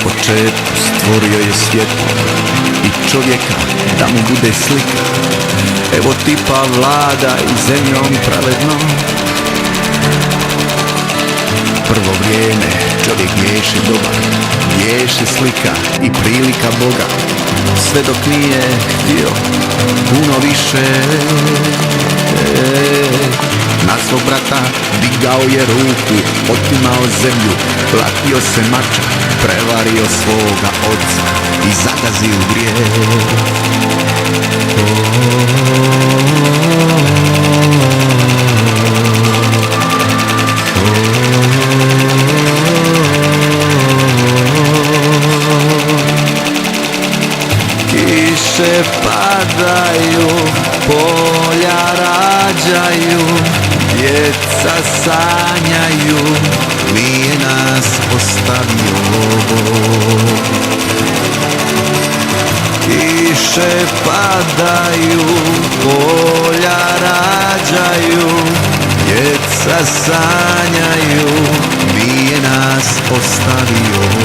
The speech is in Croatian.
početku stvorio je svjetlo i čovjeka da mu bude slika. Evo tipa vlada i zemljom pravednom. Prvo vrijeme čovjek ješe dobar, ješe slika i prilika Boga, sve dok nije htio puno više. Na svog brata digao je ruku, otimao zemlju, platio se mača, prevario svoga oca i zagazio u grijeh. Kiše padaju, polja rađaju, djeca sanjaju, nije nas ostavio. Kiše padaju, polja rađaju, djeca sanjaju, nije nas ostavio.